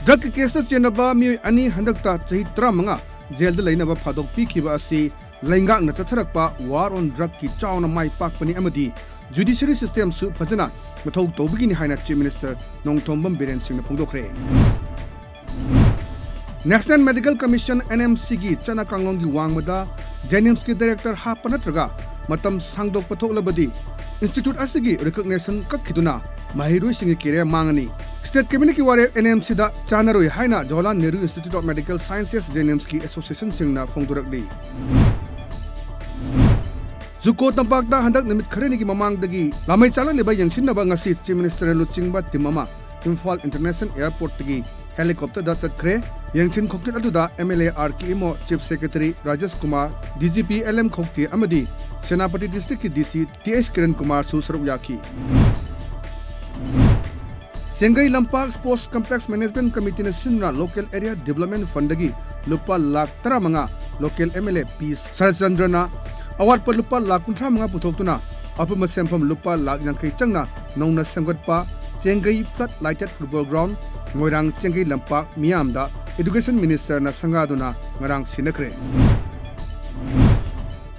drug के case चेनबा मियोय अनि हंदकता चही 35 जेल लेनबा फादोक पीखिबा असि लैंगाक न चथरकपा वार ऑन ड्रग की चावना माई पाकपनि अमदी जुडिशरी सिस्टम सु फजना मथौ तौबगिनि हाइना चीफ मिनिस्टर नोंथोंबम बिरेन सिंह फोंदोखरे नेशनल मेडिकल कमीशन NMC की चना कांगलों की वांगमदा जेनिम्स के डायरेक्टर हाप नत्रगा मतम सांगदोक पथोकलबदी इंस्टीट्यूट असगी रिकॉग्निशन कखिदुना माहिरुई सिंह केरे मांगनी स्टेट कैबिनेट की वारे NMC दा चानरोय हाइना Jawaharlal Nehru institute of medical sciences JNIMS की एसोसिएशन सिंगना फोंदुरकली जुको तंपाकदा हंदक निमित खरेनी की ममांगदगी लामै चाललेबा यंगसिनबा ngasi चीफ मिनिस्टर लुचिंगबा टिममा इम्फाल इंटरनेशनल एयरपोर्ट तगी हेलीकॉप्टर दा चतखरे यंगसिन खोक्ति अदुदा MLA RK Imo chief secretary Rajesh Kumar DGP LM खोक्ति अमदी सेनापति डिस्ट्रिक्ट की DC TS किरण कुमार सुसरु याकी सेंगई लंपाक स्पोर्ट्स कॉम्प्लेक्स मैनेजमेंट कमिटी ने सिन्ना लोकल एरिया डेवलपमेंट फंड की लुपा लाख 35 लोकल MLA P सरचंद्रना अवार्ड पर लुपा लाख 35 पुथोक्तुना अपुम सेंफम लुपा लाख 50 चंगना नौना संगतपा चेंगई flood lighted football ground Moirang चेंगई लंपाक मियामदा एजुकेशन मिनिस्टर ना संगादुना ngरang सिनखरे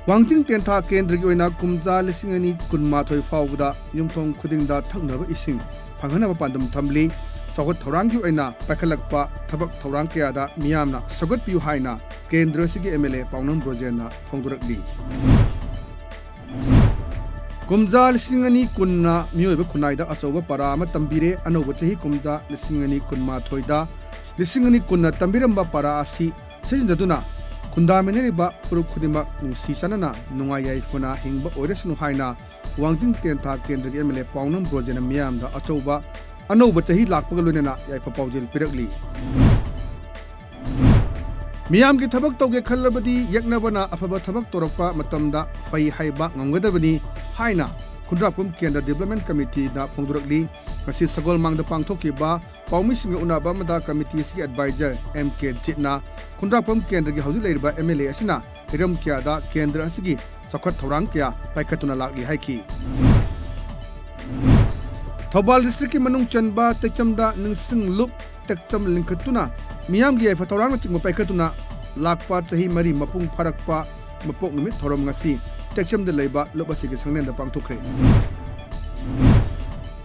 वांगजिंग टेंथा केंद्र की ओइना कुमजा 2012 फावबदा युमथोंग खुदिंगदा थंगनबा इसिंग फंगनबा पांदम थमली सगत थौरांग की ओइना पाखलकपा थबक थौरांग कयादा मियामना सगत पियु हाइना केंद्र सिगी MLA पाउनम ब्रोजेना फोंदुरकली कुमजा 2012 मियोइबा खुनाइदा अचौबा परा अमा तंबिरे अनौबा चही कुमजा 2012 दा 2010 तंबिरंबा परा असि सिजनदुना खुंदामिनेरिबा पुरुख खुदिमा नुसी चनना नुंगा याइफुना हिंगबा ओइरसनु हाइना वांगजिंग टेंथा केंद्र के MLA पाउनम ब्रोजेना मियामदा अचौबा अनौबा चही लाकपगा लोइना याइफा पाउजेल पिरकली मियाम की थबक तौगे खल्लबदी यकनबना अफबा थबक तोरकपा मतमदा फै हाइबा ngमगदबनी हाइना खुद्रापुम केंद्र डेवलपमेंट कमिटी दा फोंदुरकली ngasi sagol mangda pangthokiba पाउमिसिंग उनाबा मदा कमिटी की एडवाइजर MK जितना खुद्रापुम केंद्र की हौजी लेरिबा MLA असिना हिरम क्यादा केंद्र असगी सखत थौरांग क्या पाइखतुना लाकली हाइकी थौबाल डिस्ट्रिक्ट की मनुंग चनबा तेचमदा निंगसिंग लुप तेचम लिंखतुना मियाम की याइफा थौरांग चिंग पाइखतुना लाकपा चही मरी मपुंग फरकपा मपोक निमित थौरम ngasi तेचमदा लेबा लुप असगी संगनेंदा पांगथोखरे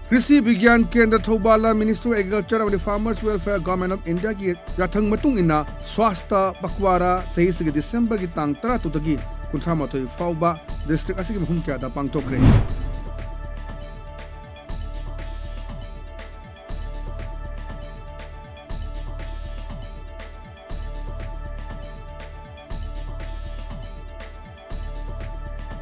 कृषि विज्ञान केंद्र थौबाला मिनिस्ट्री एग्रीकल्चर और farmers welfare government of India की याथंग मतुंग इना स्वास्थ्य पक्वारा सही से दिसंबर की तांग 13 फाउबा डिस्ट्रिक्ट असगी मफुम क्या दा पांगथोखरे